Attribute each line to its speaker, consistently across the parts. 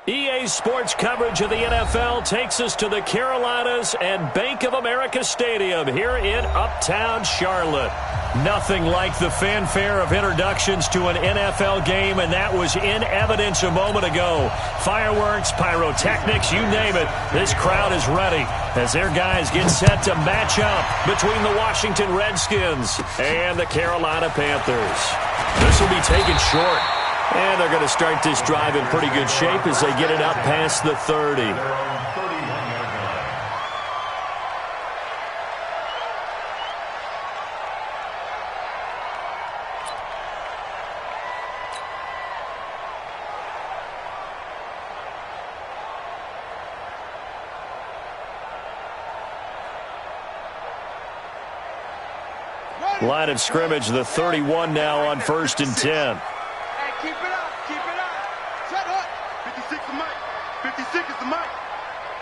Speaker 1: EA Sports coverage of the NFL takes us to the Carolinas and Bank of America Stadium here in Uptown Charlotte. Nothing like the fanfare of introductions to an NFL game, and that was in evidence a moment ago. Fireworks, pyrotechnics, you name it. This crowd is ready as their guys get set to match up between the Washington Redskins and the Carolina Panthers. This will be taken short. And they're going to start this drive in pretty good shape as they get it up past the 30. Line of scrimmage, the 31 now on 1st and 10.
Speaker 2: Keep it up, keep it up. Shut up. 56 is Mike. 56 is the Mike.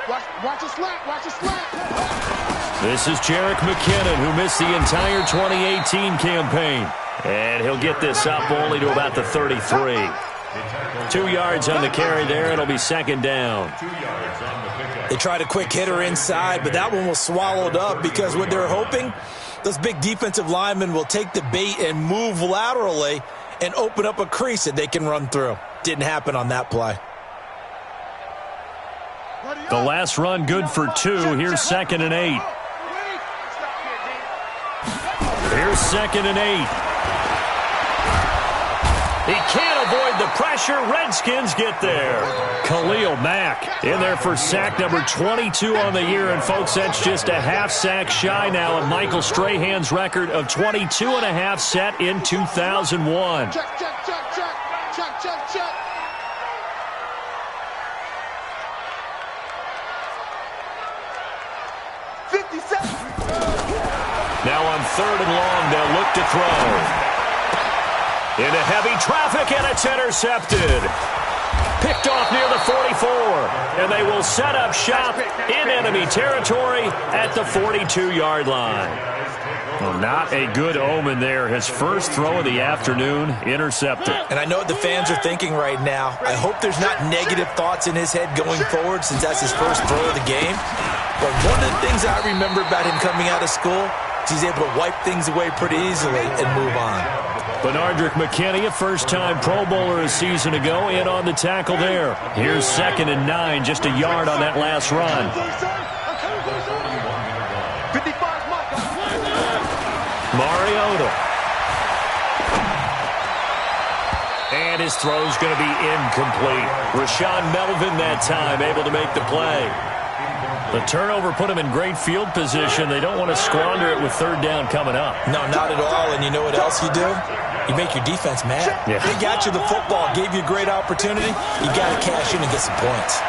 Speaker 2: Watch the slant, watch the slant.
Speaker 1: This is Jerick McKinnon, who missed the entire 2018 campaign. And he'll get this up only to about the 33. 2 yards on the carry there. It'll be second down.
Speaker 3: They tried a quick hitter inside, but that one was swallowed up because what they're hoping, those big defensive linemen will take the bait and move laterally and open up a crease that they can run through. Didn't happen on that play.
Speaker 1: The last run good for 2. Here's 2nd and 8. Here's 2nd and 8. He can't avoid the pressure. Redskins get there. Khalil Mack in there for sack number 22 on the year. And, folks, that's just a half sack shy now of Michael Strahan's record of 22 and a half set in 2001.
Speaker 2: Check. 57.
Speaker 1: Now on 3rd and long, they'll look to throw. Into heavy traffic, and it's intercepted. Picked off near the 44. And they will set up shop in enemy territory at the 42-yard line. Well, not a good omen there. His first throw of the afternoon, intercepted.
Speaker 3: And I know what the fans are thinking right now. I hope there's not negative thoughts in his head going forward since that's his first throw of the game. But one of the things I remember about him coming out of school is he's able to wipe things away pretty easily and move on.
Speaker 1: Benardrick McKinney, a first-time Pro Bowler a season ago, in on the tackle there. Here's 2nd and 9, just a yard on that last run.
Speaker 2: 55 Mike.
Speaker 1: Mariota. And his throw's going to be incomplete. Rashawn Melvin that time able to make the play. The turnover put him in great field position. They don't want to squander it with 3rd down coming up.
Speaker 3: No, not at all. And you know what else you do? You make your defense mad.
Speaker 1: Yeah.
Speaker 3: They got you the football, gave you a great opportunity. You got to cash in and get some points.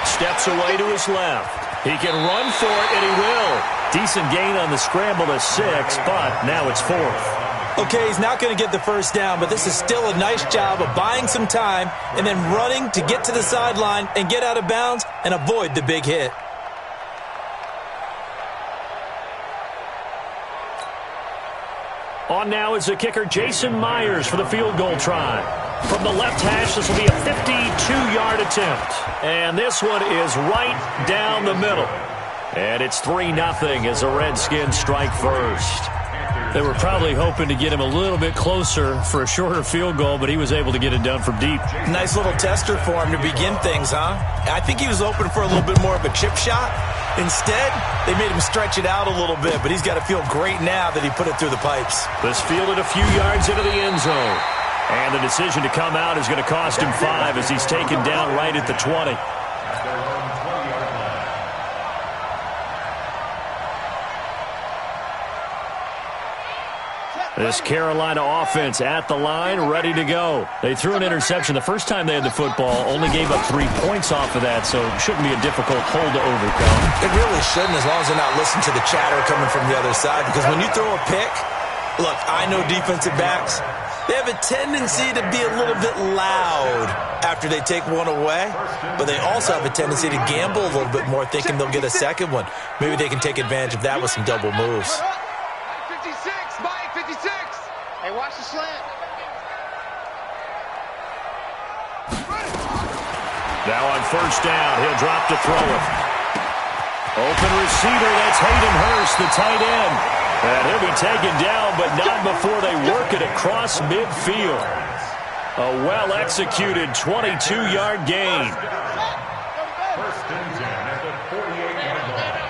Speaker 1: Steps away to his left. He can run for it, and he will. Decent gain on the scramble to 6, but now it's 4th.
Speaker 3: Okay, he's not going to get the first down, but this is still a nice job of buying some time and then running to get to the sideline and get out of bounds and avoid the big hit.
Speaker 1: On now is the kicker, Jason Myers, for the field goal try. From the left hash, this will be a 52-yard attempt. And this one is right down the middle. And it's 3-0 as the Redskins strike first. They were probably hoping to get him a little bit closer for a shorter field goal, but he was able to get it done from deep.
Speaker 3: Nice little tester for him to begin things, huh? I think he was hoping for a little bit more of a chip shot. Instead, they made him stretch it out a little bit, but he's got to feel great now that he put it through the pipes.
Speaker 1: This fielded a few yards into the end zone. And the decision to come out is going to cost him 5 as he's taken down right at the 20. This Carolina offense at the line, ready to go. They threw an interception the first time they had the football, only gave up 3 points off of that, so it shouldn't be a difficult hole to overcome.
Speaker 3: It really shouldn't, as long as they're not listening to the chatter coming from the other side, because when you throw a pick, look, I know defensive backs, they have a tendency to be a little bit loud after they take one away, but they also have a tendency to gamble a little bit more, thinking they'll get a second one. Maybe they can take advantage of that with some double moves.
Speaker 2: 56, Mike, 56. Hey, watch the slant.
Speaker 1: Now on first down, he'll drop to throw it. Open receiver, that's Hayden Hurst, the tight end. And he'll be taken down, but not before they work it across midfield. A well-executed 22-yard gain.
Speaker 4: First and 10 at the 48-yard line.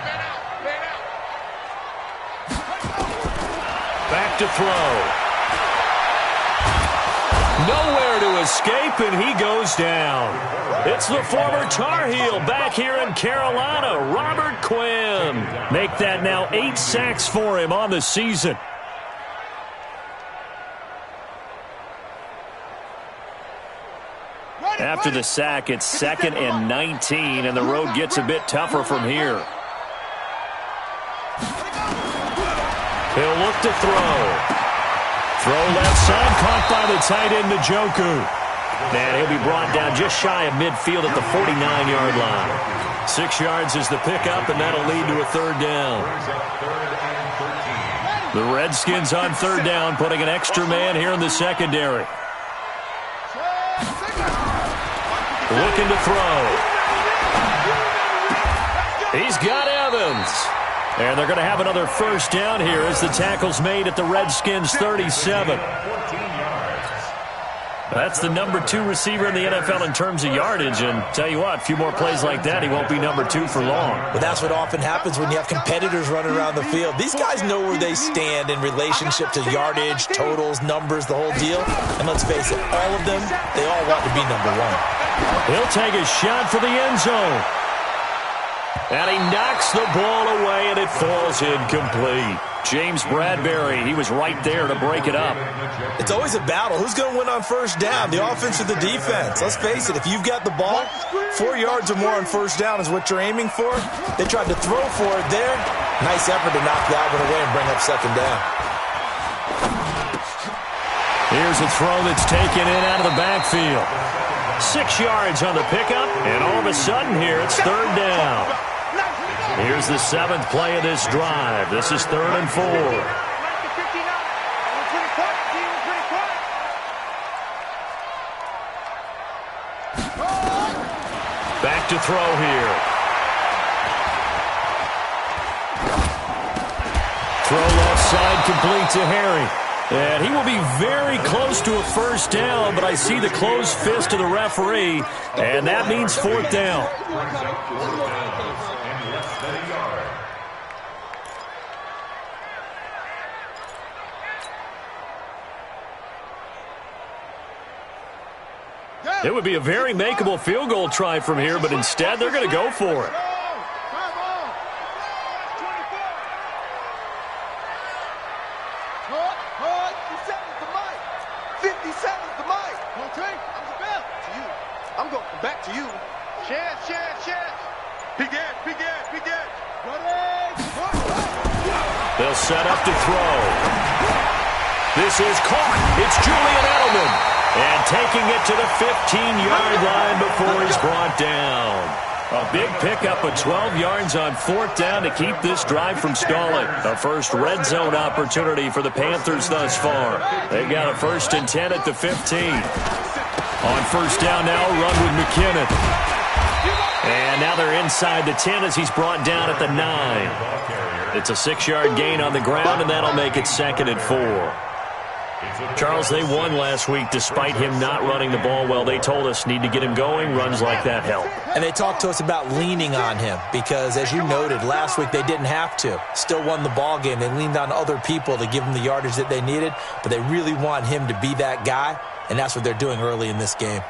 Speaker 1: Back to throw. Nowhere to escape, and he goes down. It's the former Tar Heel back here in Carolina, Robert Quinn. Make that now 8 sacks for him on the season. After the sack, it's 2nd and 19, and the road gets a bit tougher from here. He'll look to throw. Throw left side, caught by the tight end, Njoku. And he'll be brought down just shy of midfield at the 49-yard line. 6 yards is the pickup, and that'll lead to a third down. The Redskins on third down, putting an extra man here in the secondary. Looking to throw. He's got Evans. And they're going to have another first down here as the tackle's made at the Redskins' 37. That's the number 2 receiver in the NFL in terms of yardage. And tell you what, a few more plays like that, he won't be number 2 for long.
Speaker 3: But that's what often happens when you have competitors running around the field. These guys know where they stand in relationship to yardage, totals, numbers, the whole deal. And let's face it, all of them, they all want to be number 1.
Speaker 1: He'll take a shot for the end zone. And he knocks the ball away, and it falls incomplete. James Bradbury, he was right there to break it up.
Speaker 3: It's always a battle. Who's going to win on first down, the offense or the defense? Let's face it, if you've got the ball, 4 yards or more on first down is what you're aiming for. They tried to throw for it there. Nice effort to knock that one away and bring up second down.
Speaker 1: Here's a throw that's taken in out of the backfield. 6 yards on the pickup, and all of a sudden here, it's third down. Here's the 7th play of this drive. This is 3rd and 4. Back to throw here. Throw left side, complete to Harry. And he will be very close to a first down, but I see the closed fist of the referee, and that means 4th down. It would be a very makeable field goal try from here, but instead they're going to go for it. They'll set up to throw. This is caught. It's Julian Edelman. And taking it to the 15-yard line before he's brought down. A big pickup of 12 yards on 4th down to keep this drive from stalling. A first red zone opportunity for the Panthers thus far. They've got a 1st and 10 at the 15. On first down now, run with McKinnon. And now they're inside the 10 as he's brought down at the 9. It's a 6-yard gain on the ground, and that'll make it 2nd and 4. Charles, they won last week despite him not running the ball well. They told us need to get him going. Runs like that help.
Speaker 3: And they talked to us about leaning on him because, as you noted, last week they didn't have to. Still won the ball game. They leaned on other people to give them the yardage that they needed, but they really want him to be that guy, and that's what they're doing early in this game.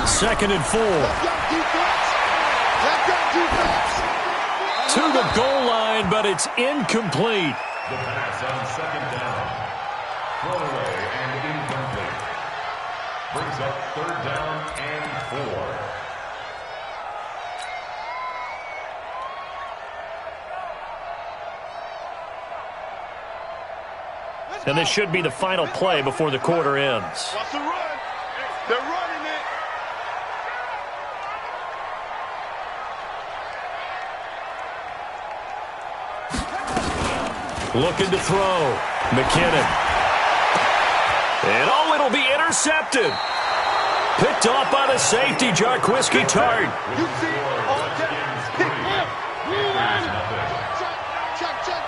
Speaker 1: Second and 4. To the goal line, but it's incomplete.
Speaker 4: The pass on second down. Throw away and incomplete. Brings up 3rd down and 4.
Speaker 1: And this should be the final play before the quarter ends.
Speaker 2: Watch the run. They're running it.
Speaker 1: Looking to throw. McKinnon. And, oh, it'll be intercepted. Picked off by the safety, Jarquiski Tart.
Speaker 2: You see it all day. Pick him.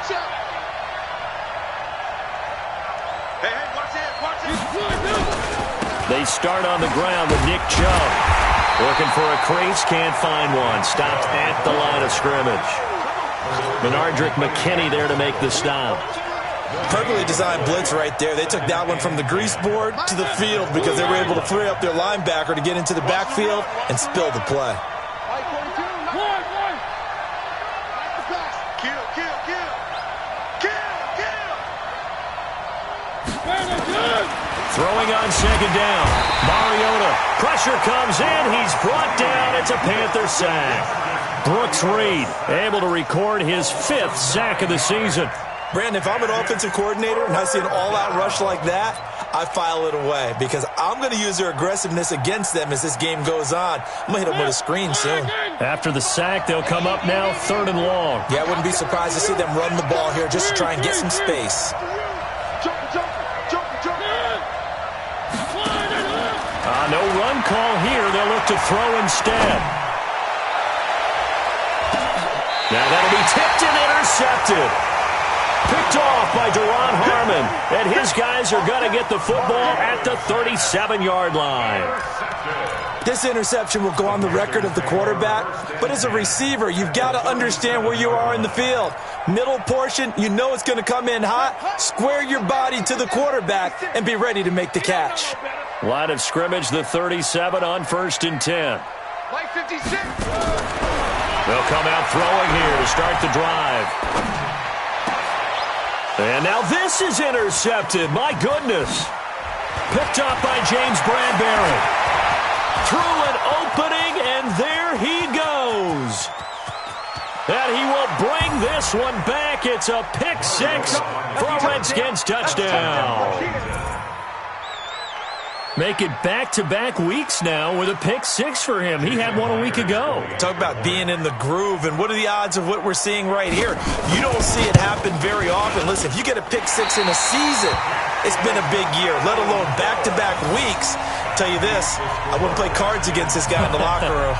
Speaker 2: Check. Hey, watch it.
Speaker 1: They start on the ground with Nick Chubb. Looking for a crease, can't find one. Stopped at the line of scrimmage. Menardrick McKinney there to make the stop.
Speaker 3: Perfectly designed blitz right there. They took that one from the grease board to the field because they were able to free up their linebacker to get into the backfield and spill the play.
Speaker 1: Throwing on second down. Mariota. Pressure comes in. He's brought down. It's a Panther sack. Brooks Reed able to record his 5th sack of the season.
Speaker 3: Brandon, if I'm an offensive coordinator and I see an all-out rush like that, I file it away because I'm going to use their aggressiveness against them as this game goes on. I'm going to hit them with a screen soon.
Speaker 1: After the sack, they'll come up now 3rd and long.
Speaker 3: Yeah, I wouldn't be surprised to see them run the ball here just to try and get some space.
Speaker 1: No run call here. They'll look to throw instead. Now that'll be tipped and intercepted. Picked off by Duron Harmon. And his guys are going to get the football at the 37-yard line.
Speaker 3: This interception will go on the record of the quarterback, but as a receiver, you've got to understand where you are in the field. Middle portion, you know it's going to come in hot. Square your body to the quarterback and be ready to make the catch.
Speaker 1: Line of scrimmage, the 37 on 1st and 10.
Speaker 2: Like 56.
Speaker 1: They'll come out throwing here to start the drive. And now this is intercepted. My goodness. Picked up by James Bradbury. Through an opening, and there he goes. And he will bring this one back. It's a pick 6 for a Redskins touchdown. Make it back-to-back weeks now with a pick 6 for him. He had one a week ago.
Speaker 3: Talk about being in the groove, and what are the odds of what we're seeing right here? You don't see it happen very often. Listen, if you get a pick 6 in a season, it's been a big year, let alone back-to-back weeks. I'll tell you this, I wouldn't play cards against this guy in the locker room.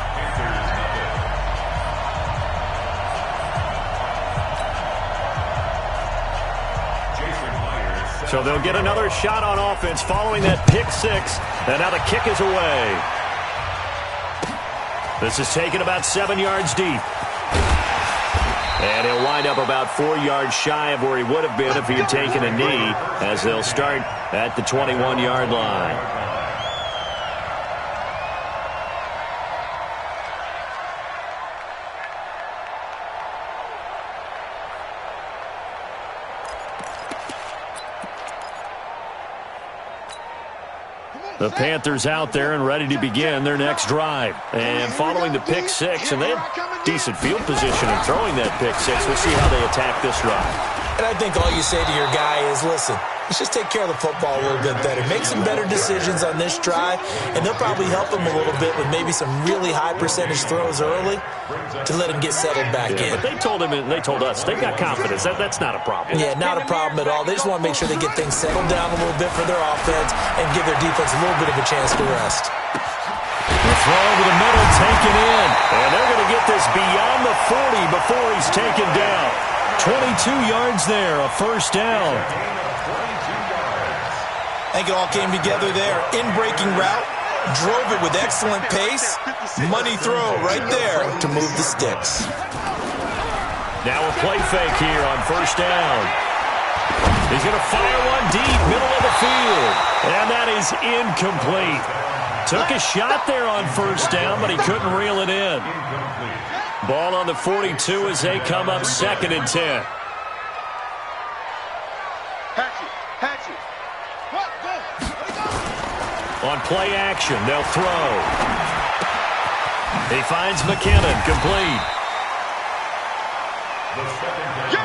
Speaker 1: So they'll get another shot on offense following that pick 6. And now the kick is away. This is taken about 7 yards deep. And he'll wind up about 4 yards shy of where he would have been if he had taken a knee, as they'll start at the 21-yard line. The Panthers out there and ready to begin their next drive. And following the pick 6, and they have decent field position in throwing that pick 6. We'll see how they attack this drive.
Speaker 3: And I think all you say to your guy is, listen, let's just take care of the football a little bit better. Make some better decisions on this drive, and they'll probably help him a little bit with maybe some really high percentage throws early to let him get settled back in.
Speaker 1: But they told him, and they told us, they've got confidence. That's not a problem.
Speaker 3: Yeah, not a problem at all. They just want to make sure they get things settled down a little bit for their offense and give their defense a little bit of a chance to rest.
Speaker 1: The throw over the middle taken in, and they're going to get this beyond the 40 before he's taken down. 22 yards there, a first down.
Speaker 3: I think it all came together there. In-breaking route, drove it with excellent pace. Money throw right there to move the sticks.
Speaker 1: Now a play fake here on first down. He's going to fire one deep, middle of the field. And that is incomplete. Took a shot there on first down, but he couldn't reel it in. Ball on the 42 as they come up 2nd and 10. On play action, they'll throw. He finds McKinnon, complete.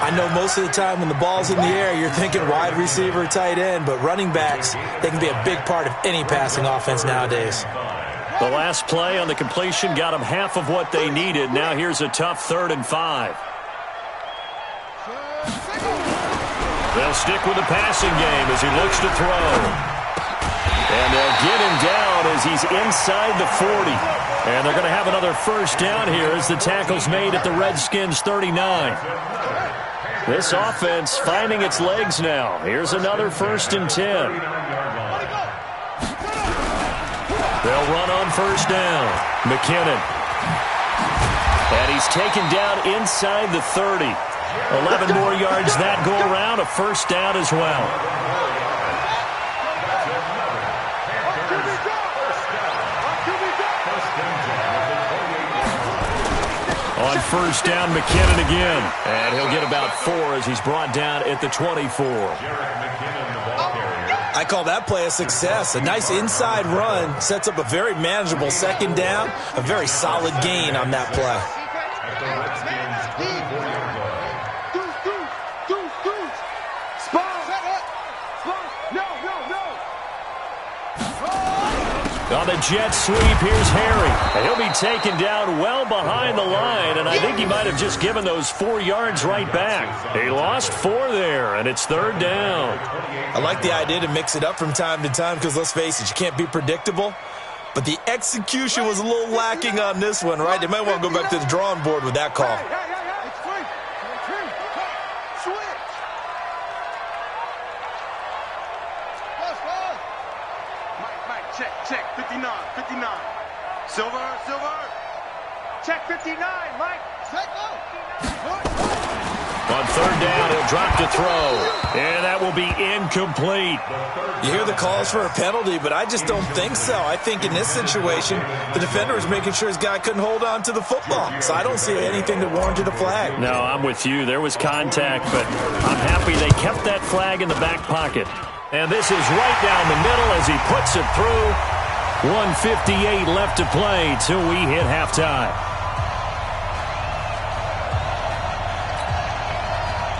Speaker 3: I know most of the time when the ball's in the air, you're thinking wide receiver, tight end, but running backs, they can be a big part of any passing offense nowadays.
Speaker 1: The last play on the completion got them half of what they needed. Now here's a tough 3rd and 5. They'll stick with the passing game as he looks to throw. And they'll get him down as he's inside the 40. And they're going to have another first down here as the tackle's made at the Redskins' 39. This offense finding its legs now. Here's another 1st and 10. They'll run on first down. McKinnon. And he's taken down inside the 30. 11 more yards that go around. A first down as well. On first down, McKinnon again. And he'll get about 4 as he's brought down at the 24.
Speaker 3: I call that play a success. A nice inside run sets up a very manageable second down. A very solid gain on that play.
Speaker 1: On the jet sweep, here's Harry. And he'll be taken down well behind the line, and I think he might have just given those 4 yards right back. He lost 4 there, and it's 3rd down.
Speaker 3: I like the idea to mix it up from time to time because, let's face it, you can't be predictable. But the execution was a little lacking on this one, right? They might want to go back to the drawing board with that call.
Speaker 2: Check, 59. Silver. Check 59, Mike. Set go.
Speaker 1: On 3rd down, he'll drop to throw. And that will be incomplete.
Speaker 3: You hear the calls for a penalty, but I just don't think so. I think in this situation, the defender is making sure his guy couldn't hold on to the football. So I don't see anything that warranted a flag.
Speaker 1: No, I'm with you. There was contact, but I'm happy they kept that flag in the back pocket. And this is right down the middle as he puts it through. 1:58 left to play till we hit halftime.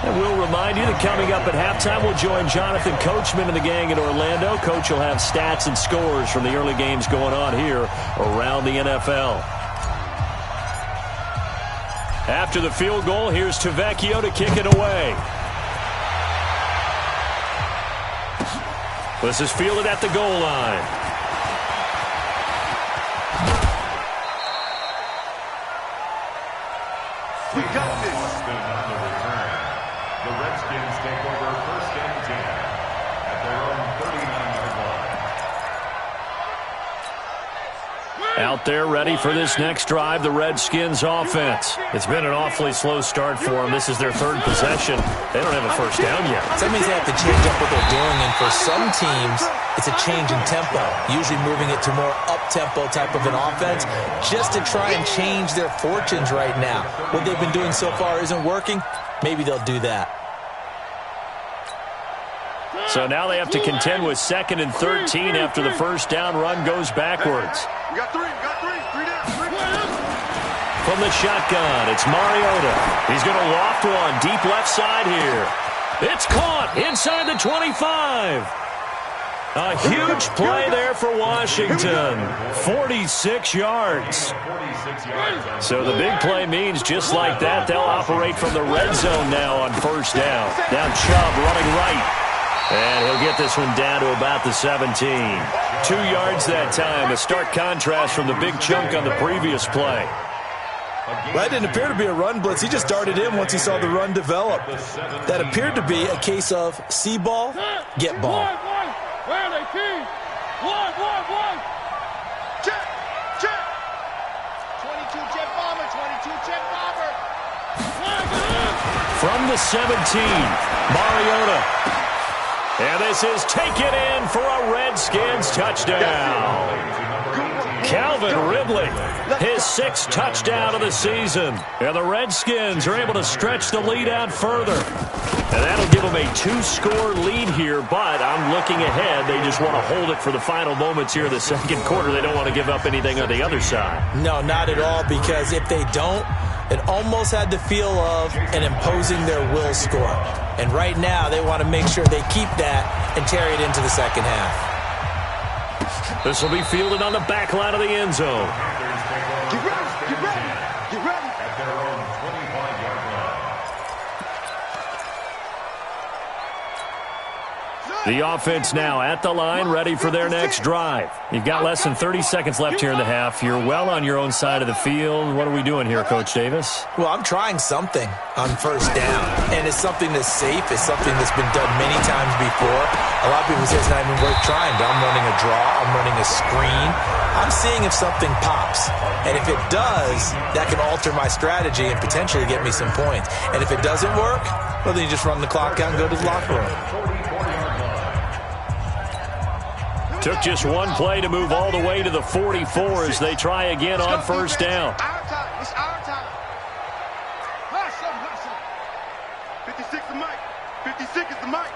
Speaker 1: And we'll remind you that coming up at halftime, we'll join Jonathan Coachman and the gang in Orlando. Coach will have stats and scores from the early games going on here around the NFL. After the field goal, here's Tavecchio to kick it away. This is fielded at the goal line.
Speaker 2: We got this.
Speaker 4: The Redskins take over 1st and 10 at their own 39-yard line.
Speaker 1: Out there ready for this next drive, the Redskins offense. It's been an awfully slow start for them. This is their 3rd possession. They don't have a first down yet.
Speaker 3: That means they have to change up what they're doing, and for some teams, it's a change in tempo, usually moving it to more up-tempo type of an offense just to try and change their fortunes right now. What they've been doing so far isn't working. Maybe they'll do that.
Speaker 1: So now they have to contend with 2nd and 13 after the first down run goes backwards.
Speaker 2: We got three down.
Speaker 1: From the shotgun, it's Mariota. He's going to loft one deep left side here. It's caught inside the 25. A huge play there for Washington. 46 yards. So the big play means just like that, they'll operate from the red zone now on first down. Now Chubb running right. And he'll get this one down to about the 17. 2 yards that time. A stark contrast from the big chunk on the previous play.
Speaker 3: Well, that didn't appear to be a run blitz. He just darted in once he saw the run develop. That appeared to be a case of see ball, get ball.
Speaker 2: Where are they, King? One. Check. 22 jet bomber.
Speaker 1: From the 17, Mariota. And this is taken in for a Redskins touchdown. Calvin Ridley, his 6th touchdown of the season. And the Redskins are able to stretch the lead out further. And that'll give them a 2-score lead here, but I'm looking ahead. They just want to hold it for the final moments here in the second quarter. They don't want to give up anything on the other side.
Speaker 3: No, not at all, because if they don't, it almost had the feel of an imposing their will score. And right now, they want to make sure they keep that and carry it into the second half.
Speaker 1: This will be fielded on the back line of the end zone.
Speaker 2: Get ready.
Speaker 4: At their own 25-yard line.
Speaker 1: The offense now at the line, ready for their next drive. You've got less than 30 seconds left here in the half. You're well on your own side of the field. What are we doing here, Coach Davis?
Speaker 3: Well, I'm trying something on first down, and it's something that's safe. It's something that's been done many times before. A lot of people say it's not even worth trying, but I'm running a draw. I'm running a screen. I'm seeing if something pops, and if it does, that can alter my strategy and potentially get me some points. And if it doesn't work, well, then you just run the clock out and go to the locker room.
Speaker 1: Took just one play to move all the way to the 44 as they try again on first down.
Speaker 2: Our time. It's our time. Hustle. 56 the mic. 56 is the mic.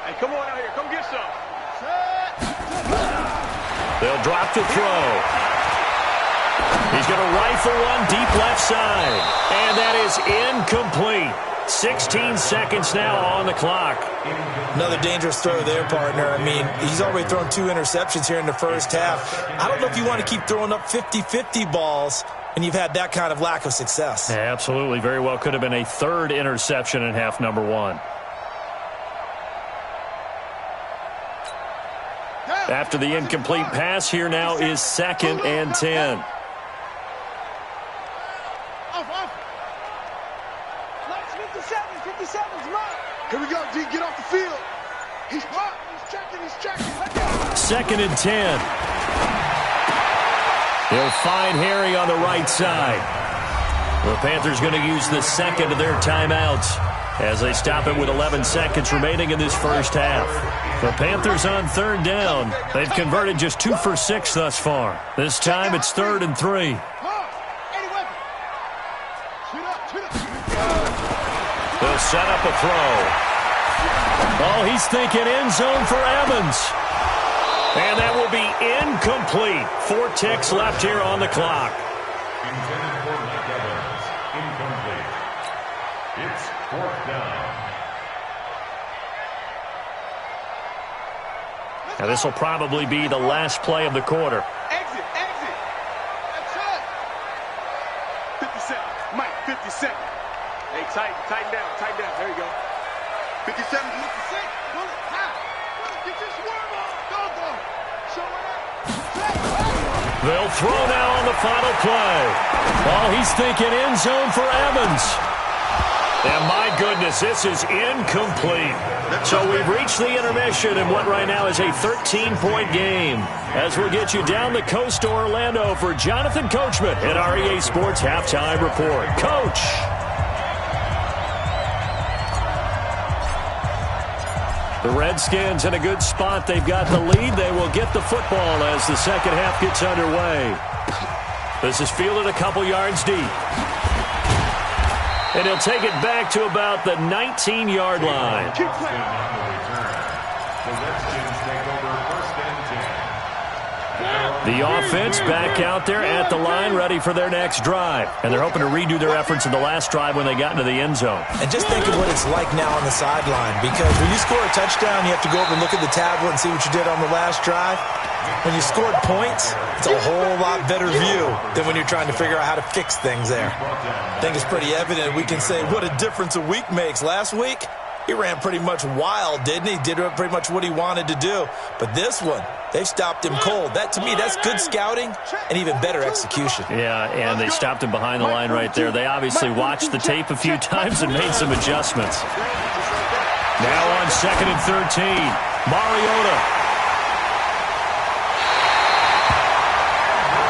Speaker 2: Hey, come on out here. Come get some.
Speaker 1: They'll drop to throw. He's going to rifle one deep left side. And that is incomplete. 16 seconds now on the clock.
Speaker 3: Another dangerous throw there, partner. I mean, he's already thrown 2 interceptions here in the first half. I don't know if you want to keep throwing up 50-50 balls when you've had that kind of lack of success.
Speaker 1: Yeah, absolutely. Very well could have been a 3rd interception in half number 1. After the incomplete pass, here now is 2nd and 10.
Speaker 2: Here we go, D. Get off the field. He's checking.
Speaker 1: 2nd and 10. He'll find Harry on the right side. The Panthers going to use the second of their timeouts as they stop it with 11 seconds remaining in this first half. The Panthers on 3rd down. They've converted just 2 for 6 thus far. This time it's 3rd and 3. They'll set up a throw. Oh, he's thinking end zone for Evans. And that will be incomplete. 4 ticks left here on the clock.
Speaker 4: Intended for Mike Evans. Incomplete. It's 4th down.
Speaker 1: Now this will probably be the last play of the quarter.
Speaker 2: Exit. That's it. 57. Mike, 57. Hey, tighten down. There you go. 57, 56. Pull it. Get your swerve on. Go. Show it up.
Speaker 1: They'll throw now on the final play. Oh, he's thinking end zone for Evans. And my goodness, this is incomplete. So we've reached the intermission in what right now is a 13-point game. As we'll get you down the coast to Orlando for Jonathan Coachman at our EA Sports Halftime Report. Coach. The Redskins in a good spot. They've got the lead. They will get the football as the second half gets underway. This is fielded a couple yards deep. And he'll take it back to about the 19-yard line.
Speaker 4: The Redskins take over 1st and 10.
Speaker 1: The offense back out there at the line, ready for their next drive. And they're hoping to redo their efforts in the last drive when they got into the end zone.
Speaker 3: And just think of what it's like now on the sideline, because when you score a touchdown, you have to go over and look at the tablet and see what you did on the last drive. When you scored points, it's a whole lot better view than when you're trying to figure out how to fix things there. I think it's pretty evident. We can say what a difference a week makes. Last week, he ran pretty much wild, didn't he? Did pretty much what he wanted to do. But this one, they stopped him cold. That, to me, that's good scouting and even better execution.
Speaker 1: Yeah, and they stopped him behind the line right there. They obviously watched the tape a few times and made some adjustments. Now on 2nd and 13, Mariota.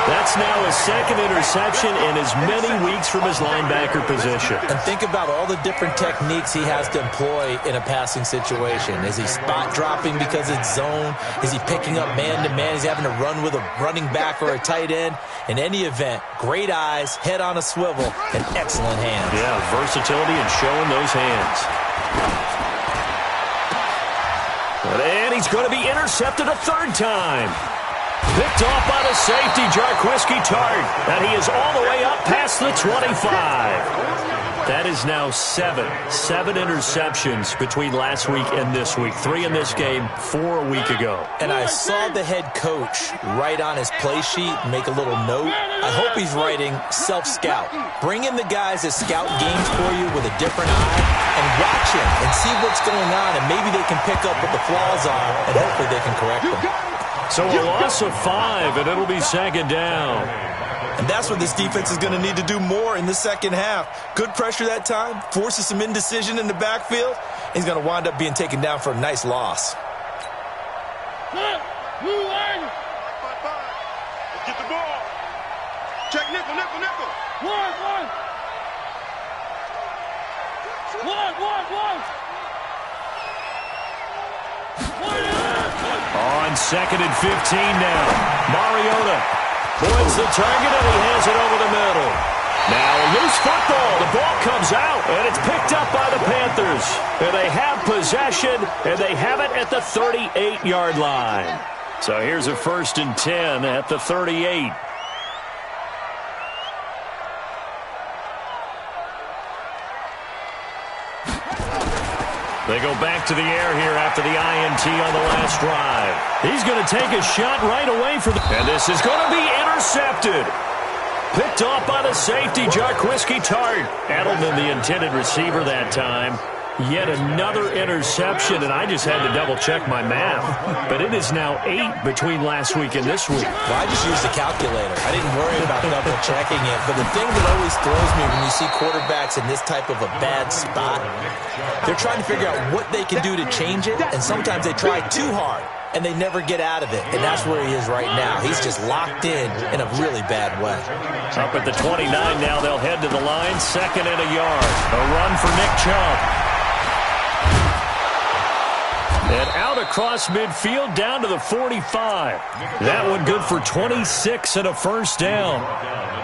Speaker 1: That's now his 2nd interception in as many weeks from his linebacker position.
Speaker 3: And think about all the different techniques he has to employ in a passing situation. Is he spot dropping because it's zone? Is he picking up man-to-man? Is he having to run with a running back or a tight end? In any event, great eyes, head on a swivel, and excellent hands.
Speaker 1: Yeah, versatility and showing those hands. And he's going to be intercepted a 3rd time. Picked off by the safety, Jarquiski Tart. And he is all the way up past the 25. That is now 7 interceptions between last week and this week. 3 in this game, 4 a week ago.
Speaker 3: And I saw the head coach write on his play sheet, make a little note. I hope he's writing self-scout. Bring in the guys that scout games for you with a different eye and watch him and see what's going on, and maybe they can pick up what the flaws are, and hopefully they can correct them.
Speaker 1: So a loss of 5, and it'll be second down.
Speaker 3: And that's what this defense is going to need to do more in the second half. Good pressure that time, forces some indecision in the backfield. He's going to wind up being taken down for a nice loss.
Speaker 2: Let's get the ball. Check nickel. One.
Speaker 1: On 2nd and 15 now. Mariota points the target, and he hands it over the middle. Now a loose football. The ball comes out, and it's picked up by the Panthers. And they have possession, and they have it at the 38-yard line. So here's a 1st and 10 at the 38. They go back to the air here after the INT on the last drive. He's going to take a shot right away for the... And this is going to be intercepted. Picked off by the safety, Jarquiski Tart. Edelman, the intended receiver that time. Yet another interception, and I just had to double-check my math. But it is now 8 between last week and this week.
Speaker 3: Well, I just used a calculator. I didn't worry about double-checking it. But the thing that always throws me when you see quarterbacks in this type of a bad spot, they're trying to figure out what they can do to change it, and sometimes they try too hard, and they never get out of it. And that's where he is right now. He's just locked in a really bad way.
Speaker 1: Up at the 29 now, they'll head to the line. 2nd and a yard. A run for Nick Chubb. And out across midfield down to the 45. That one good for 26 and a first down.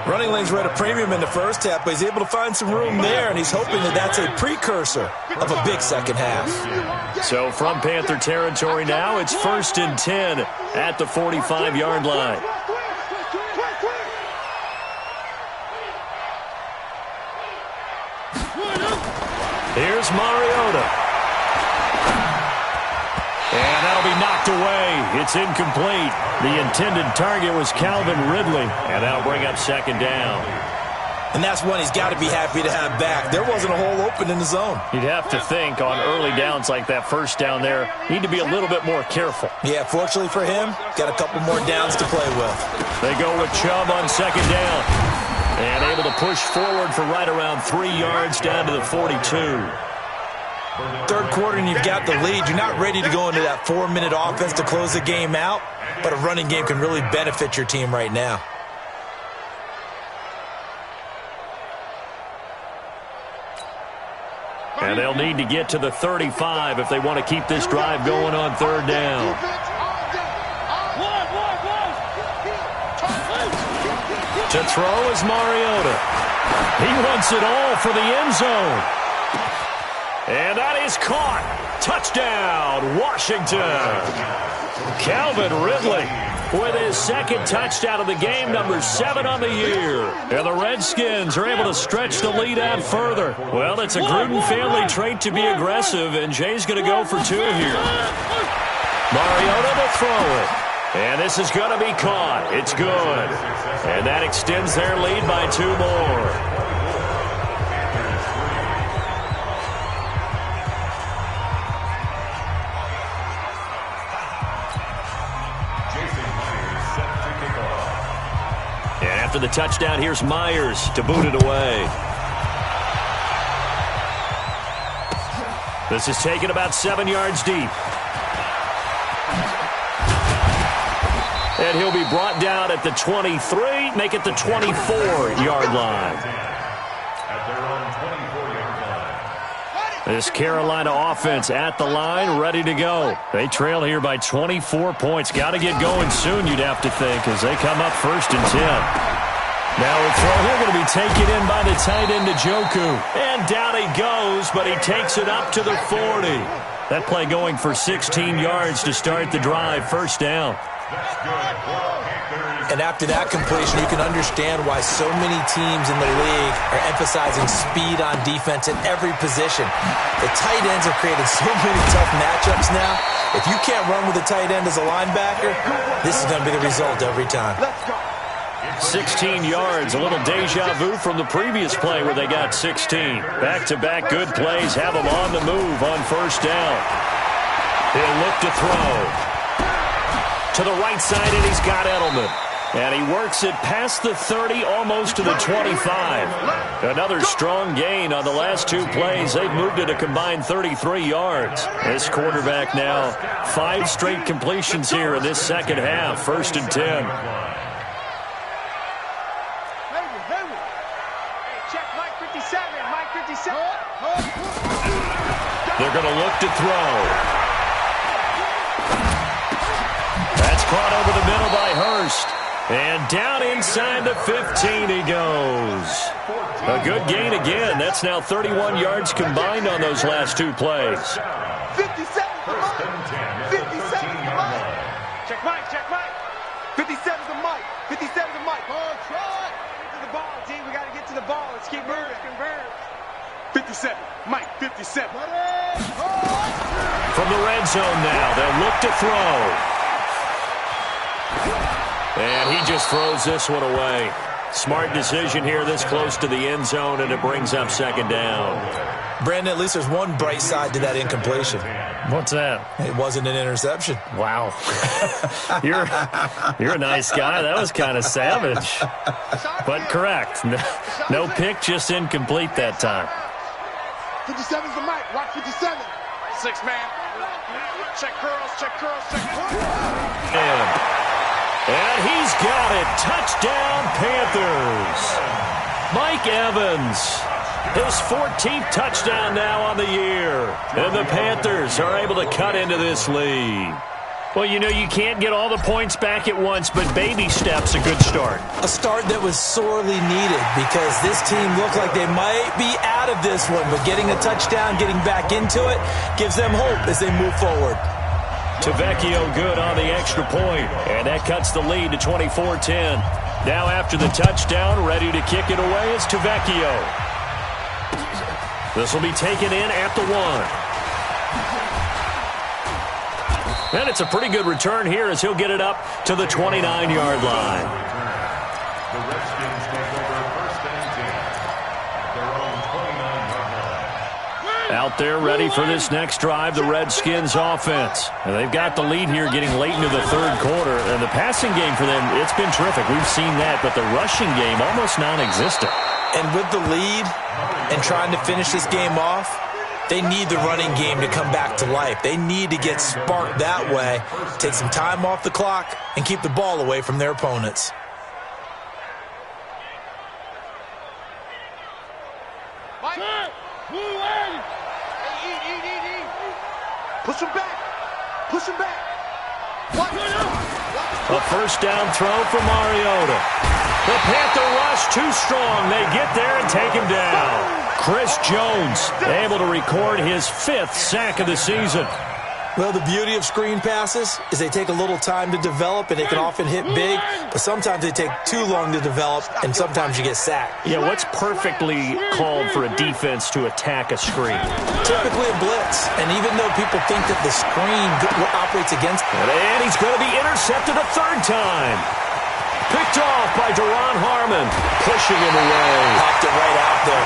Speaker 3: Running lanes were at a premium in the first half, but he's able to find some room there, and he's hoping that that's a precursor of a big second half.
Speaker 1: So from Panther territory now, it's 1st and 10 at the 45-yard line. Here's Mariota. And that'll be knocked away. It's incomplete. The intended target was Calvin Ridley. And that'll bring up 2nd down.
Speaker 3: And that's one he's got to be happy to have back. There wasn't a hole open in the zone.
Speaker 1: You'd have to think on early downs like that first down there, need to be a little bit more careful.
Speaker 3: Yeah, fortunately for him, got a couple more downs to play with.
Speaker 1: They go with Chubb on 2nd down. And able to push forward for right around 3 yards down to the 42.
Speaker 3: Third quarter and you've got the lead. You're not ready to go into that 4-minute offense to close the game out, but a running game can really benefit your team right now.
Speaker 1: And they'll need to get to the 35 if they want to keep this drive going on 3rd down. To throw is Mariota. He wants it all for the end zone. And that is caught. Touchdown, Washington. Calvin Ridley with his 2nd touchdown of the game, number 7 on the year. And the Redskins are able to stretch the lead out further. Well, it's a Gruden family trait to be aggressive, and Jay's going to go for 2 here. Mariota to throw it. And this is going to be caught. It's good. And that extends their lead by 2 more. After the touchdown, here's Myers to boot it away. This is taken about 7 yards deep. And he'll be brought down at the 23, make it the 24-yard line. This Carolina offense at the line, ready to go. They trail here by 24 points. Got to get going soon, you'd have to think, as they come up 1st and 10. Now a throw here going to be taken in by the tight end, Njoku. And down he goes, but he takes it up to the 40. That play going for 16 yards to start the drive, 1st down.
Speaker 3: And after that completion, you can understand why so many teams in the league are emphasizing speed on defense in every position. The tight ends have created so many tough matchups now. If you can't run with a tight end as a linebacker, this is going to be the result every time.
Speaker 2: Let's go.
Speaker 1: 16 yards, a little deja vu from the previous play where they got 16. Back-to-back good plays have them on the move on first down. He'll look to throw. To the right side, and he's got Edelman. And he works it past the 30, almost to the 25. Another strong gain on the last two plays. They've moved it a combined 33 yards. This quarterback now, 5 straight completions here in this second half. 1st and 10. They're going to look to throw. That's caught over the middle by Hurst. And down inside the 15 he goes. A good gain again. That's now 31 yards combined on those last two plays.
Speaker 2: 57 to Mike. 57 to Mike. Check Mike, check Mike. 57 to Mike. 57 to Mike. Oh, try. Get to the ball, team. We got to get to the ball. Let's keep moving. Converge. 57. Mike, 57.
Speaker 1: From the red zone now, they'll look to throw. And he just throws this one away. Smart decision here this close to the end zone, and it brings up second down.
Speaker 3: Brandon, at least there's one bright side to that incompletion.
Speaker 1: What's that?
Speaker 3: It wasn't an interception.
Speaker 1: Wow. You're a nice guy. That was kind of savage. But correct. No pick, just incomplete that time.
Speaker 2: 57's the mic. Watch 57. 6 man. Check curls, check curls, check curls.
Speaker 1: And he's got it. Touchdown, Panthers. Mike Evans, his 14th touchdown now on the year. And the Panthers are able to cut into this lead. Well, you know, you can't get all the points back at once, but baby steps a good start.
Speaker 3: A start that was sorely needed because this team looked like they might be out of this one, but getting a touchdown, getting back into it, gives them hope as they move forward.
Speaker 1: Tavecchio good on the extra point, and that cuts the lead to 24-10. Now after the touchdown, ready to kick it away is Tavecchio. This will be taken in at the 1. And it's a pretty good return here as he'll get it up to the 29-yard line.
Speaker 4: The Redskins take over 1st and 10 at their own 29-yard line.
Speaker 1: Out there ready for this next drive, the Redskins offense. And they've got the lead here getting late into the third quarter. And the passing game for them, it's been terrific. We've seen that, but the rushing game almost non-existent.
Speaker 3: And with the lead and trying to finish this game off, they need the running game to come back to life. They need to get sparked that way, take some time off the clock, and keep the ball away from their opponents.
Speaker 2: Push him back. Push him back.
Speaker 1: A first down throw for Mariota. The Panther rush too strong. They get there and take him down. Chris Jones able to record his 5th sack of the season.
Speaker 3: Well, the beauty of screen passes is they take a little time to develop, and they can often hit big, but sometimes they take too long to develop, and sometimes you get sacked.
Speaker 1: Yeah, what's perfectly called for a defense to attack a screen?
Speaker 3: Typically a blitz, and even though people think that the screen operates against them.
Speaker 1: And he's going to be intercepted a 3rd time. Picked off by Duron Harmon, pushing him away.
Speaker 3: Popped it right out there.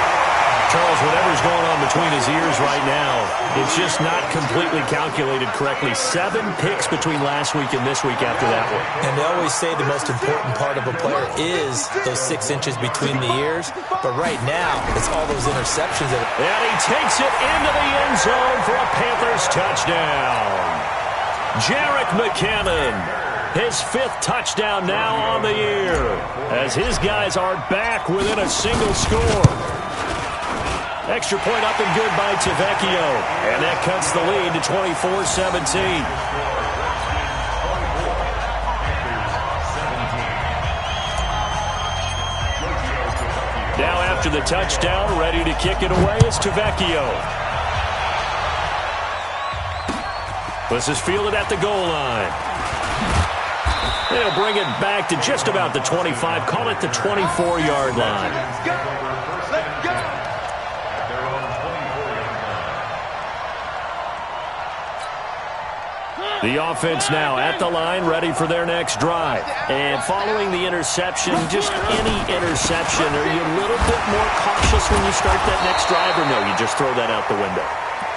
Speaker 1: Charles, whatever's going on between his ears right now, it's just not completely calculated correctly. 7 picks between last week and this week after that one.
Speaker 3: And they always say the most important part of a player is those 6 inches between the ears. But right now, it's all those interceptions.
Speaker 1: And he takes it into the end zone for a Panthers touchdown. Jerick McKinnon, his 5th touchdown now on the year, as his guys are back within a single score. Extra point up and good by Tavecchio. And that cuts the lead to 24-17. Now after the touchdown, ready to kick it away is Tavecchio. This is fielded at the goal line. They'll bring it back to just about the 25. Call it the 24-yard line.
Speaker 2: Let's go. Let's go.
Speaker 1: The offense now at the line, ready for their next drive. And following the interception, just any interception, are you a little bit more cautious when you start that next drive, or no, you just throw that out the window?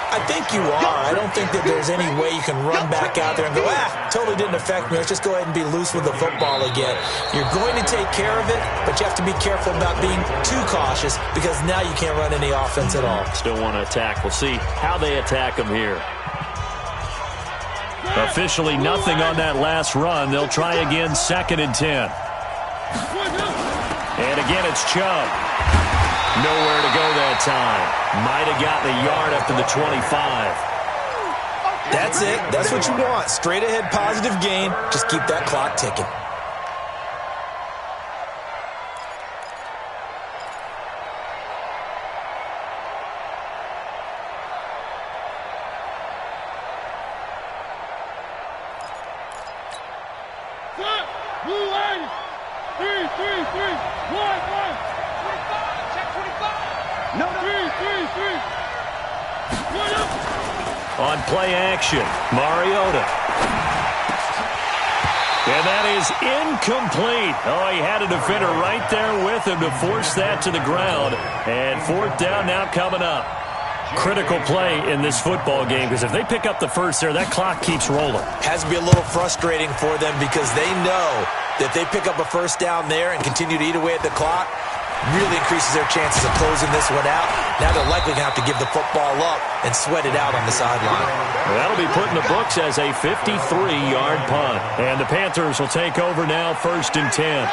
Speaker 3: I think you are. I don't think that there's any way you can run back out there and go, totally didn't affect me. Let's just go ahead and be loose with the football again. You're going to take care of it, but you have to be careful about being too cautious because now you can't run any offense at all.
Speaker 1: Still want to attack. We'll see how they attack them here. Officially nothing on that last run. They'll try again, 2nd and 10. And again, it's Chubb. Nowhere to go that time. Might have gotten a yard up to the 25.
Speaker 3: That's it. That's what you want. Straight ahead positive gain. Just keep that clock ticking.
Speaker 1: On play action, Mariota. And that is incomplete. Oh, he had a defender right there with him to force that to the ground. And 4th down now coming up. Critical play in this football game because if they pick up the first there, that clock keeps rolling.
Speaker 3: Has to be a little frustrating for them because they know that if they pick up a first down there and continue to eat away at the clock, really increases their chances of closing this one out. Now they're likely going to have to give the football up and sweat it out on the sideline.
Speaker 1: Well, that'll be put in the books as a 53-yard punt. And the Panthers will take over now, 1st and 10.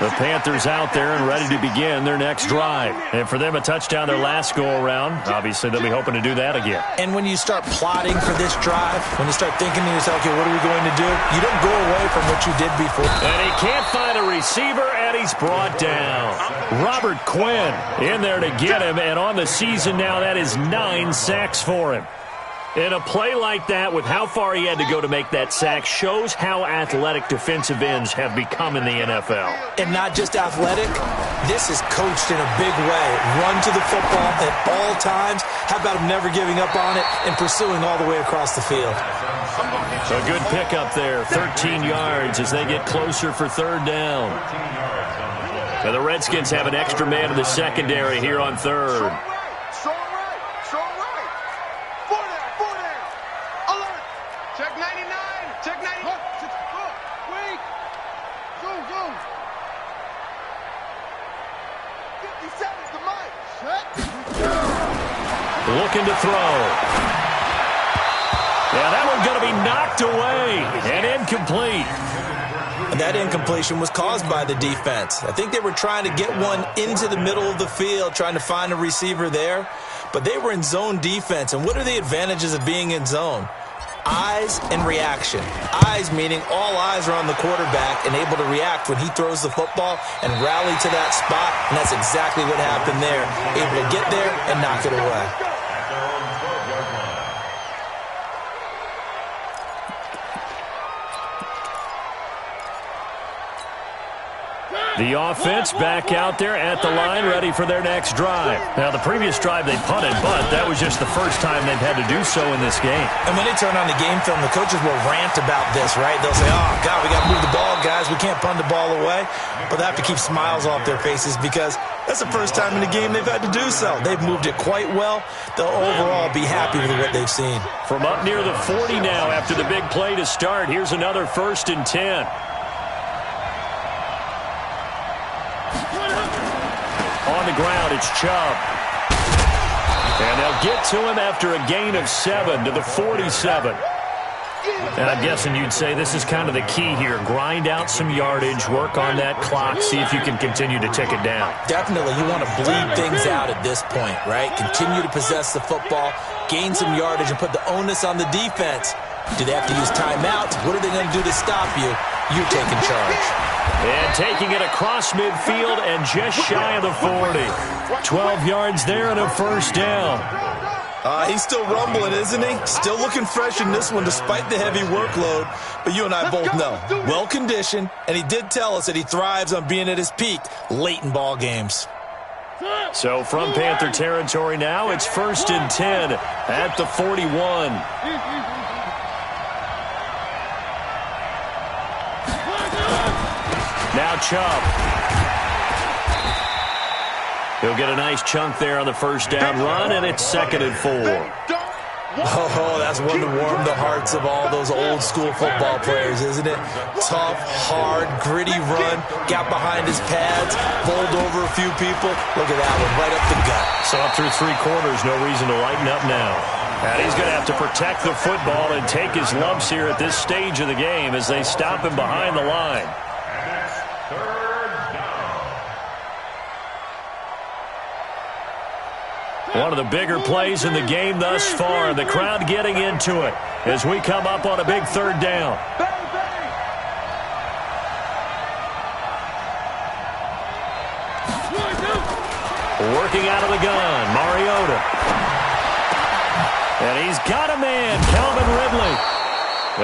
Speaker 1: The Panthers out there and ready to begin their next drive. And for them, a touchdown their last go-around. Obviously, they'll be hoping to do that again.
Speaker 3: And when you start plotting for this drive, when you start thinking to yourself, okay, what are we going to do? You don't go away from what you did before.
Speaker 1: And he can't find a receiver, and he's brought down. Robert Quinn in there to get him, and on the season now, that is 9 sacks for him. In a play like that, with how far he had to go to make that sack, shows how athletic defensive ends have become in the NFL.
Speaker 3: And not just athletic, this is coached in a big way. Run to the football at all times. How about him never giving up on it and pursuing all the way across the field?
Speaker 1: A good pickup there, 13 yards as they get closer for 3rd down. Now the Redskins have an extra man in the secondary here on 3rd. Looking to throw. Yeah, that one's going to be knocked away and incomplete.
Speaker 3: And that incompletion was caused by the defense. I think they were trying to get one into the middle of the field, trying to find a receiver there. But they were in zone defense. And what are the advantages of being in zone? Eyes and reaction. Eyes meaning all eyes are on the quarterback and able to react when he throws the football and rally to that spot. And that's exactly what happened there. Able to get there and knock it away.
Speaker 1: The offense back out there at the line, ready for their next drive. Now, the previous drive they punted, but that was just the first time they've had to do so in this game.
Speaker 3: And when they turn on the game film, the coaches will rant about this, right? They'll say, oh, God, we got to move the ball, guys. We can't punt the ball away. But they have to keep smiles off their faces because that's the first time in the game they've had to do so. They've moved it quite well. They'll overall be happy with what they've seen.
Speaker 1: From up near the 40 now after the big play to start, here's another 1st and 10. On the ground, it's Chubb. And they'll get to him after a gain of 7 to the 47. And I'm guessing you'd say this is kind of the key here. Grind out some yardage, work on that clock, see if you can continue to tick it down.
Speaker 3: Definitely. You want to bleed things out at this point, right? Continue to possess the football, gain some yardage, and put the onus on the defense. Do they have to use timeouts? What are they going to do to stop you? You're taking charge.
Speaker 1: And taking it across midfield and just shy of the 40. 12 yards there and a 1st down.
Speaker 3: He's still rumbling, isn't he? Still looking fresh in this one despite the heavy workload. But you and I both know, well-conditioned, and he did tell us that he thrives on being at his peak late in ball games.
Speaker 1: So from Panther territory now, it's 1st and 10 at the 41. Now Chubb. He'll get a nice chunk there on the first down run, and it's 2nd and 4.
Speaker 3: Oh, that's one to warm the hearts of all those old-school football players, isn't it? Tough, hard, gritty run, got behind his pads, bowled over a few people. Look at that one, right up the gut.
Speaker 1: So up through 3 quarters, no reason to lighten up now. And he's going to have to protect the football and take his lumps here at this stage of the game as they stop him behind the line.
Speaker 4: And it's 3rd down.
Speaker 1: One of the bigger plays in the game thus far. The crowd getting into it as we come up on a big 3rd down. Working out of the gun, Mariota. And he's got a man, Calvin Ridley.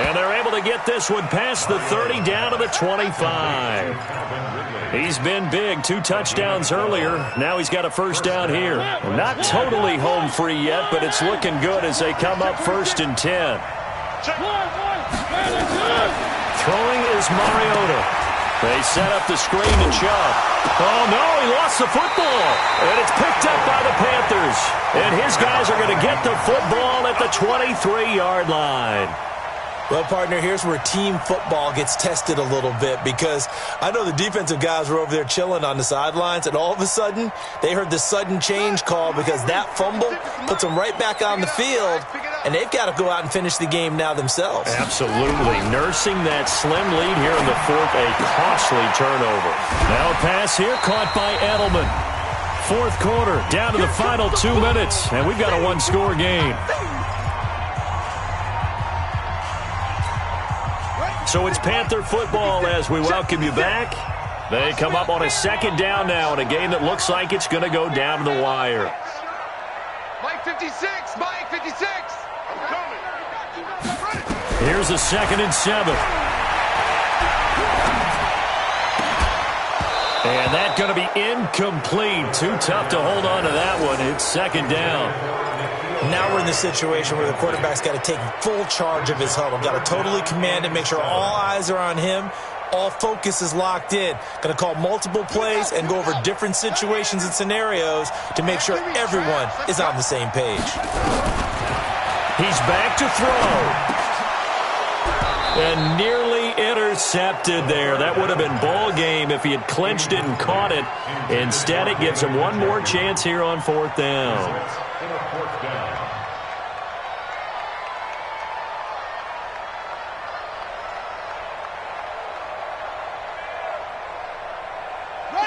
Speaker 1: And they're able to get this one past the 30 down to the 25. He's been big, 2 touchdowns earlier. Now he's got a first down here. Not totally home free yet, but it's looking good as they come up 1st and 10. Throwing is Mariota. They set up the screen to Chubb. Oh, no, he lost the football. And it's picked up by the Panthers. And his guys are going to get the football at the 23-yard line.
Speaker 3: Well, partner, here's where team football gets tested a little bit, because I know the defensive guys were over there chilling on the sidelines, and all of a sudden, they heard the sudden change call because that fumble puts them right back on the field, and they've got to go out and finish the game now themselves.
Speaker 1: Absolutely. Nursing that slim lead here in the 4th, a costly turnover. Now a pass here caught by Edelman. 4th quarter, down to the final 2 minutes, and we've got a 1-score game. So it's Panther football as we welcome you back. They come up on a 2nd down now in a game that looks like it's going to go down to the wire.
Speaker 2: Mike 56, Mike 56.
Speaker 1: Here's a 2nd and 7. And that's going to be incomplete. Too tough to hold on to that one. It's 2nd down.
Speaker 3: Now we're in the situation where the quarterback's got to take full charge of his huddle. Got to totally command it, make sure all eyes are on him. All focus is locked in. Going to call multiple plays and go over different situations and scenarios to make sure everyone is on the same page.
Speaker 1: He's back to throw. And nearly intercepted there. That would have been ball game if he had clinched it and caught it. Instead, it gives him one more chance here on 4th down.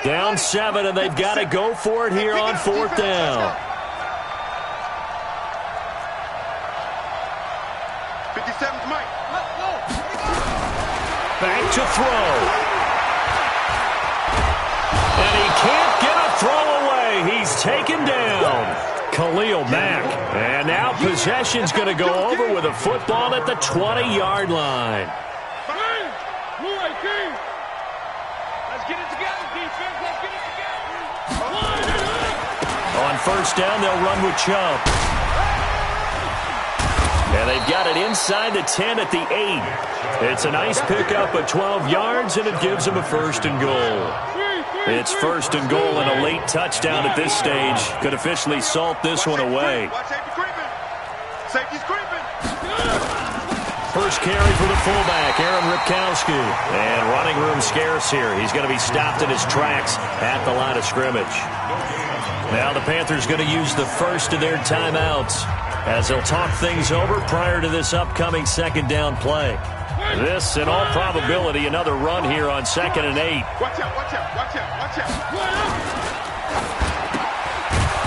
Speaker 1: Down 7, and they've got to go for it here on 4th down.
Speaker 2: 57's Mike.
Speaker 1: Back to throw. And he can't get a throw away. He's taken down. Khalil Mack. And now possession's going to go over with a football at the 20-yard line.
Speaker 2: Let's get it together, defense. Let's get it together.
Speaker 1: On 1st down, they'll run with Chubb. And they've got it inside the 10 at the 8. It's a nice pickup of 12 yards, and it gives them a 1st and goal. It's 1st and goal and a late touchdown at this stage. Could officially salt this one away.
Speaker 2: Watch safety creeping. Safety's creeping.
Speaker 1: First carry for the fullback, Aaron Ripkowski. And running room scarce here. He's going to be stopped in his tracks at the line of scrimmage. Now the Panthers going to use the first of their timeouts as they'll talk things over prior to this upcoming 2nd down play. This, in all probability, another run here on 2nd and 8.
Speaker 2: Watch out, watch out, watch out, watch out.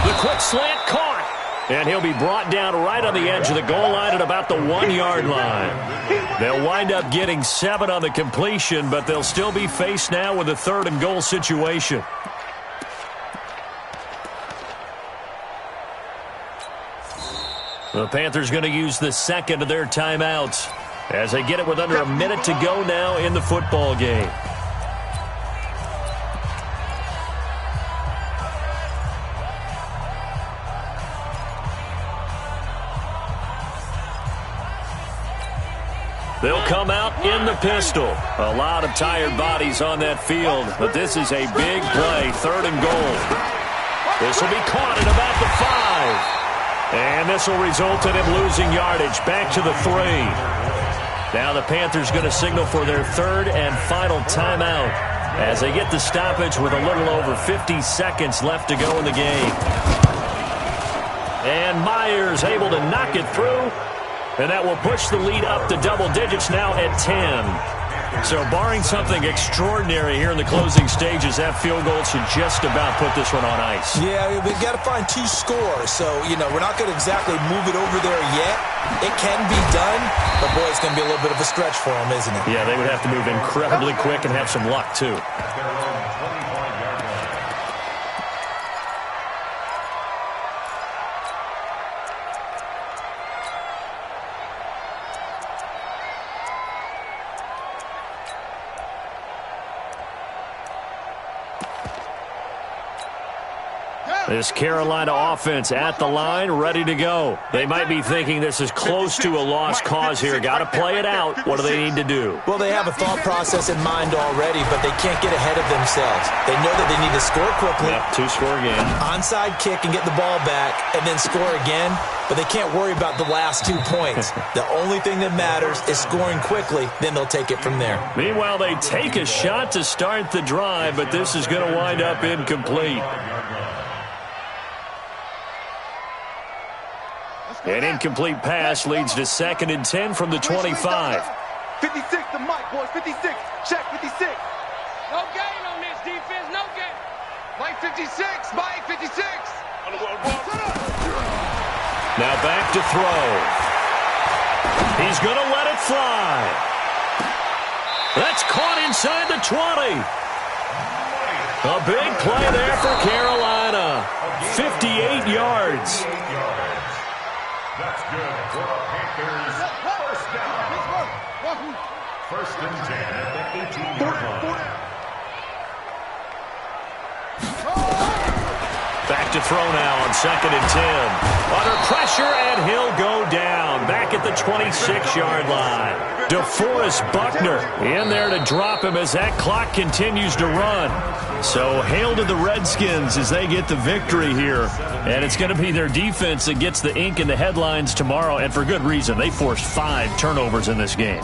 Speaker 1: The quick slant caught. And he'll be brought down right on the edge of the goal line at about the 1-yard line. They'll wind up getting 7 on the completion, but they'll still be faced now with a 3rd and goal situation. The Panthers going to use the 2nd of their timeouts as they get it with under a minute to go now in the football game. They'll come out in the pistol. A lot of tired bodies on that field, but this is a big play, 3rd and goal. This will be caught at about the 5. And this will result in him losing yardage back to the 3. Now the Panthers going to signal for their 3rd and final timeout as they get the stoppage with a little over 50 seconds left to go in the game. And Myers able to knock it through. And that will push the lead up to double digits now at 10. So barring something extraordinary here in the closing stages, that field goal should just about put this one on ice.
Speaker 3: Yeah, we've got to find 2 scores. So, we're not going to exactly move it over there yet. It can be done, but boy, it's going to be a little bit of a stretch for them, isn't it?
Speaker 1: Yeah, they would have to move incredibly quick and have some luck, too. This Carolina offense at the line, ready to go. They might be thinking this is close to a lost cause here. Got to play it out. What do they need to do?
Speaker 3: Well, they have a thought process in mind already, but they can't get ahead of themselves. They know that they need to score quickly.
Speaker 1: Yep, 2 score again.
Speaker 3: Onside kick and get the ball back, and then score again. But they can't worry about the last 2 points. The only thing that matters is scoring quickly. Then they'll take it from there.
Speaker 1: Meanwhile, they take a shot to start the drive, but this is going to wind up incomplete. An incomplete pass leads to 2nd and 10 from the 25.
Speaker 2: 56 to Mike, boys. 56. Check 56.
Speaker 5: No gain on this defense. No gain.
Speaker 2: Mike 56. Mike 56.
Speaker 1: Now back to throw. He's going to let it fly. That's caught inside the 20. A big play there for Carolina. 58 yards.
Speaker 4: That's good for the Panthers. First down. 1st and 10 at the 18-yard line.
Speaker 1: Back to throw now on 2nd and 10. Under pressure, and he'll go down. Back at the 26-yard line. DeForest Buckner in there to drop him as that clock continues to run. So hail to the Redskins as they get the victory here. And it's going to be their defense that gets the ink in the headlines tomorrow, and for good reason. They forced 5 turnovers in this game.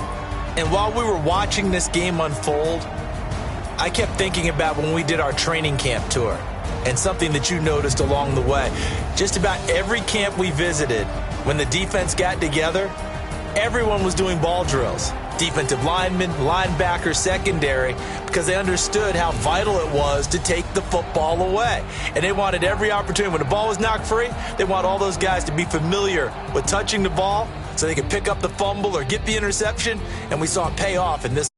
Speaker 3: And while we were watching this game unfold, I kept thinking about when we did our training camp tour. And something that you noticed along the way. Just about every camp we visited, when the defense got together, everyone was doing ball drills. Defensive linemen, linebackers, secondary, because they understood how vital it was to take the football away. And they wanted every opportunity. When the ball was knocked free, they want all those guys to be familiar with touching the ball so they could pick up the fumble or get the interception. And we saw it pay off in this